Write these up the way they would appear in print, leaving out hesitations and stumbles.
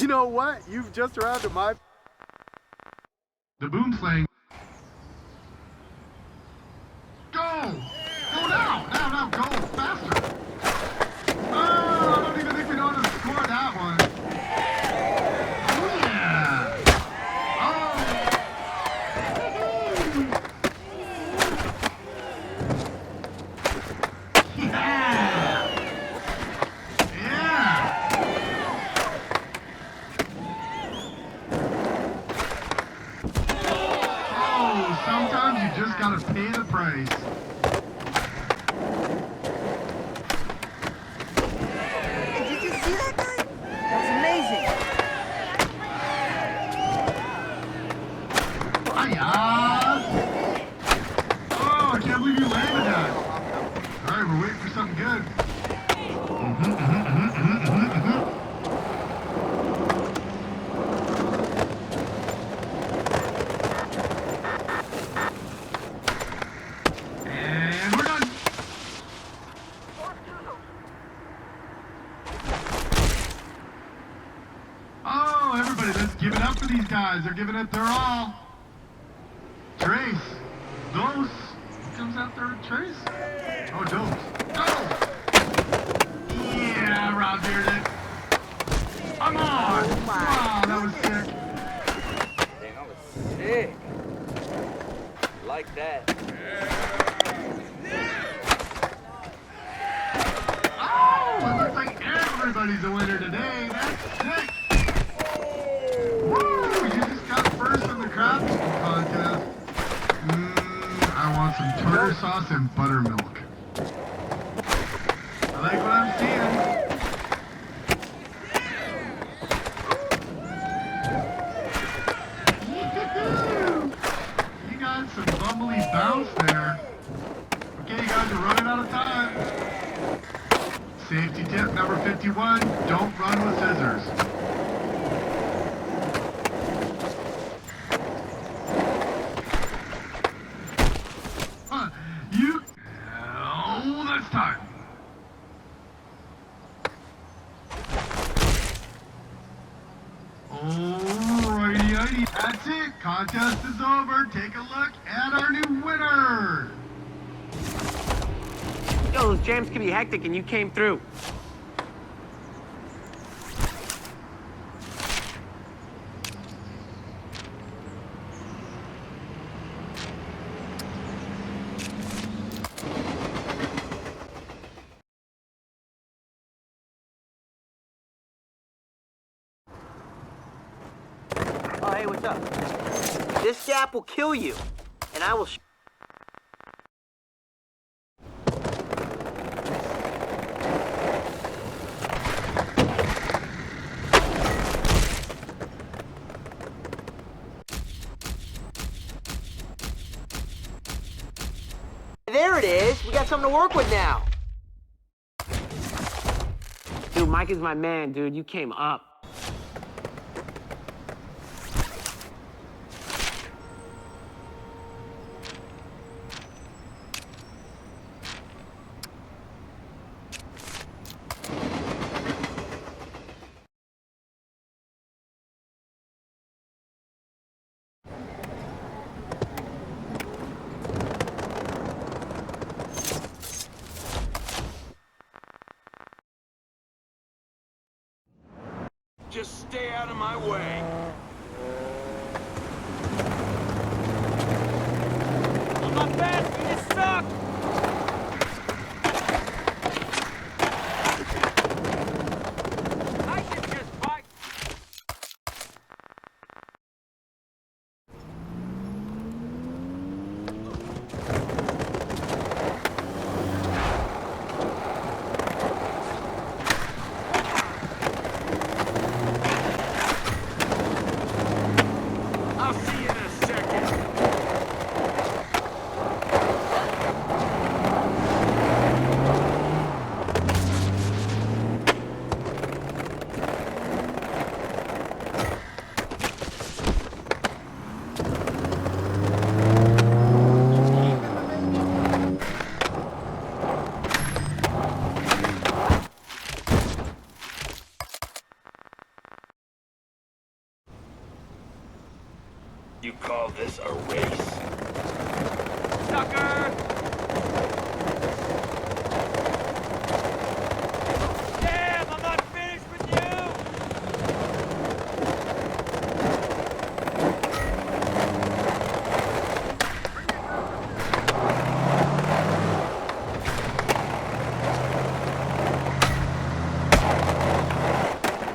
You know what? You've just arrived at my... The boom's playing. Go! Go now! Now, go! Faster! Oh, I don't even think we know how to score that one. Oh, yeah! Oh! Yeah! Yeah! Oh, sometimes you just gotta pay the price. Oh, I can't believe you landed that. All right, we're waiting for something good. And we're done. Oh, everybody, let's give it up for these guys. They're giving it their all. Trace. Dose. Who comes out there with Trace? Oh, Dose. Dose! Yeah, Rob did it. Come on! Oh my Wow, that was sick. Dang, that was sick. Like that. Oh, it looks like everybody's a winner today. That's sick. Woo! You just got first in the crafting contest. I want some tartar sauce and buttermilk. I like what I'm seeing. You got some bumbly bounce there. Okay, you guys are running out of time. Safety tip number 51, don't run with scissors. That's time. Alrighty, that's it. Contest is over. Take a look at our new winner. Yo, those jams can be hectic and you came through. Oh, hey, what's up? This gap will kill you, and I will... There it is! We got something to work with now! Dude, Mike is my man, dude. You came up. Just stay out of my way. I'm not bad, you suck! I should just fight. You call this a race? Sucker! Damn, I'm not finished with you!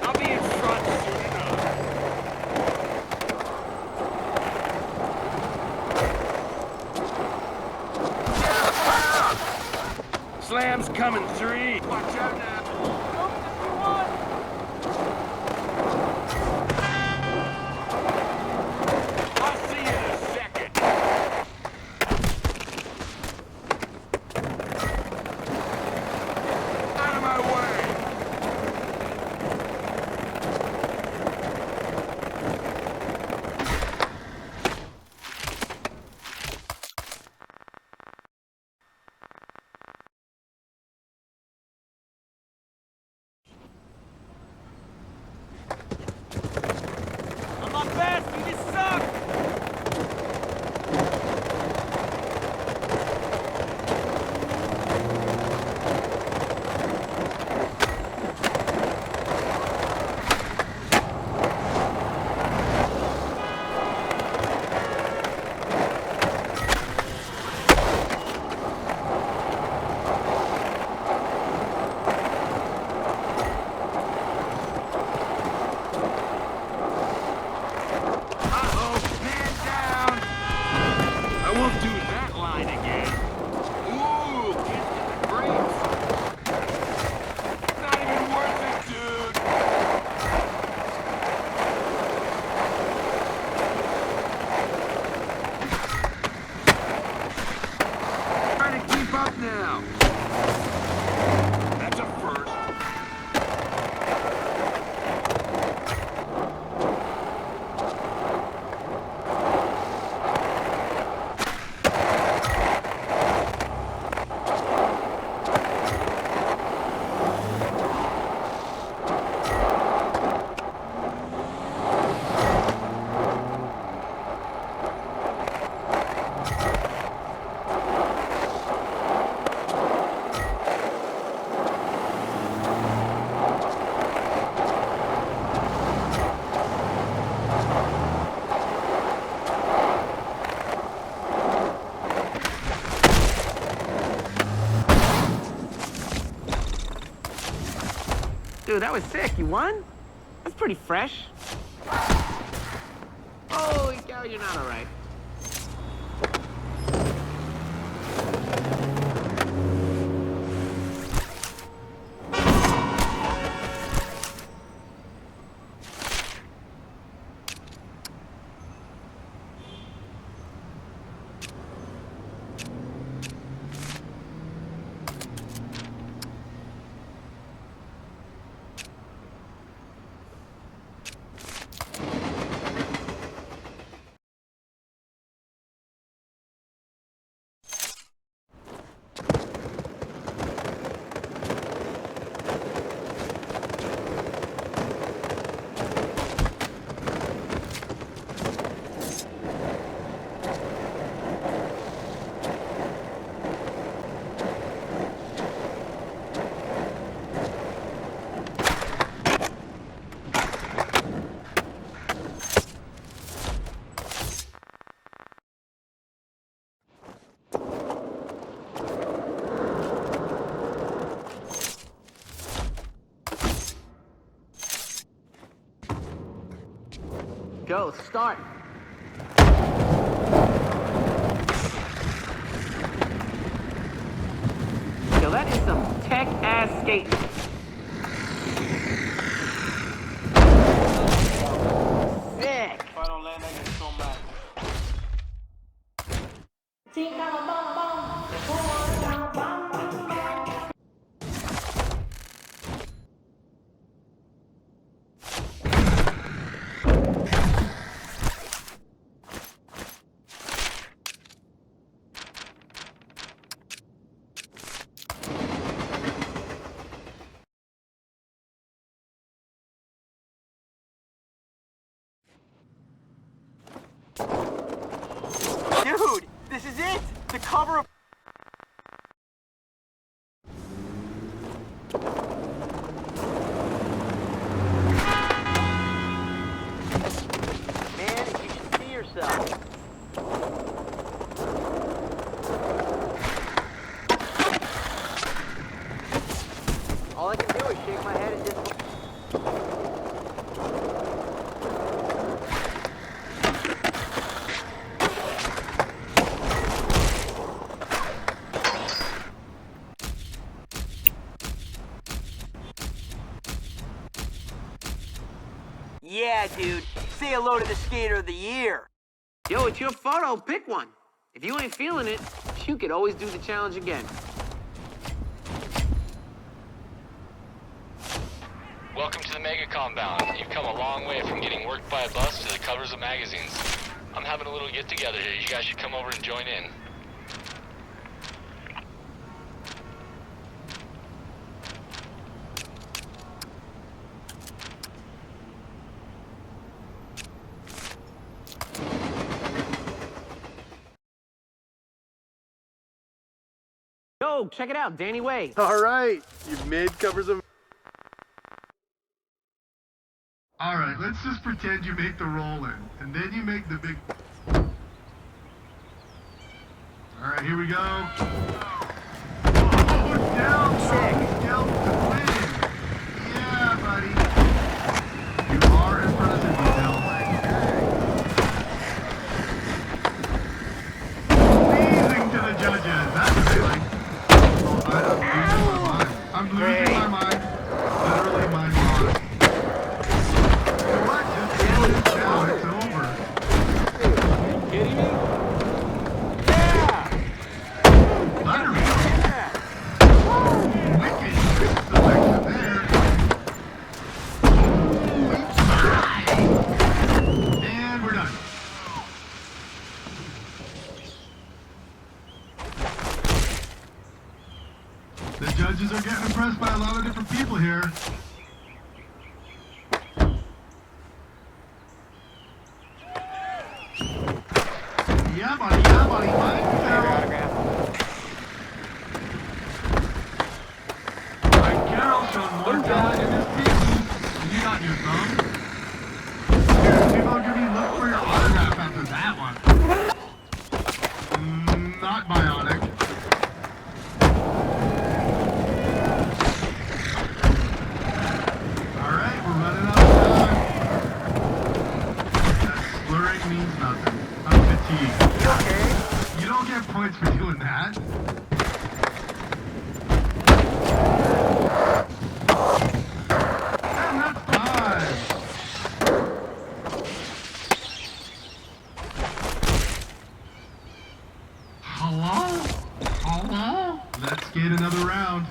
I'll be in front soon enough. Slam's coming 3. Watch out now. I'll see you in a second. Out of my way. I'm not fast, you just suck! Uh-oh, man down! I won't do that line again. Ooh, instant brakes. Not even worth it, dude. Trying to keep up now. That's a first. Dude, that was sick. You won? That's pretty fresh. Holy cow, you're not all right. Go, start. Yo, that is some tech-ass skating. Sick. If I don't land, I get so mad. cover of... Man, you should see yourself. All I can do is shake my head and just... Yeah, dude. Say hello to the skater of the year. Yo, it's your photo. Pick one. If you ain't feeling it, you could always do the challenge again. Welcome to the Mega Compound. You've come a long way from getting worked by a bus to the covers of magazines. I'm having a little get-together here. You guys should come over and join in. Yo, check it out, Danny Way. All right, you've made covers of... All right, let's just pretend you make the roll in, and then you make the big... All right, here we go. Oh, down, down to win. Yeah, buddy. You are impressive, Bill. Amazing to the judges. That's what they like. I'm losing my mind. Literally my mind. What? Just get it down. It's over. Are you kidding me? Yeah! Lottery. Wicked selection there. And we're done. The judges are getting impressed by a lot of different people here. Yeah, buddy, Mike. Mike Carroll showed more talent in his team than you got in your thumb. Here, people are giving you look for your autograph after that one. Not bionic. Alright, we're running out of time. That slurring means nothing. I'm fatigued. You okay? You don't get points for doing that. And that's time. Hello? Hello? Let's get another round.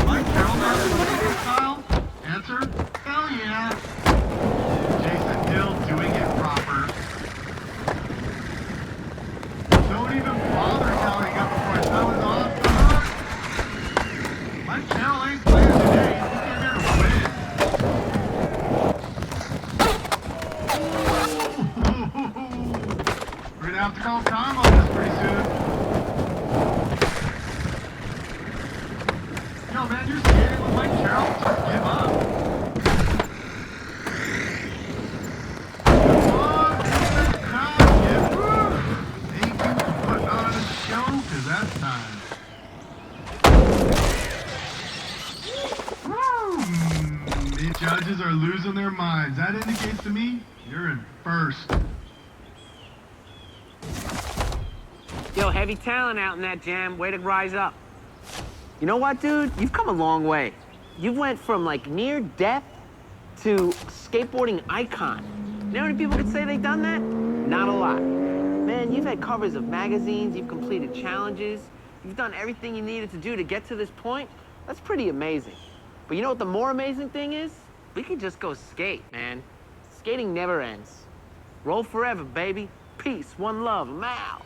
Mike Carroll has a style? Answer? Hell yeah. Jason Hill doing it proper. Don't even bother counting up before that was off the hook. Mike Carroll ain't playing today. He came here to win. We're gonna have to call time on this pretty soon. Yo, man, you're skating with Mike Carroll. Just give up. Come on, get the crowd, get Thank you for putting on a show, because that's time. Woo! The judges are losing their minds. That indicates to me you're in first. Yo, heavy talent out in that jam. Way to rise up. You know what, dude? You've come a long way. You went from, like, near death to skateboarding icon. You know how many people could say they've done that? Not a lot. Man, you've had covers of magazines, you've completed challenges, you've done everything you needed to do to get to this point. That's pretty amazing. But you know what the more amazing thing is? We could just go skate, man. Skating never ends. Roll forever, baby. Peace, one love, I'm out.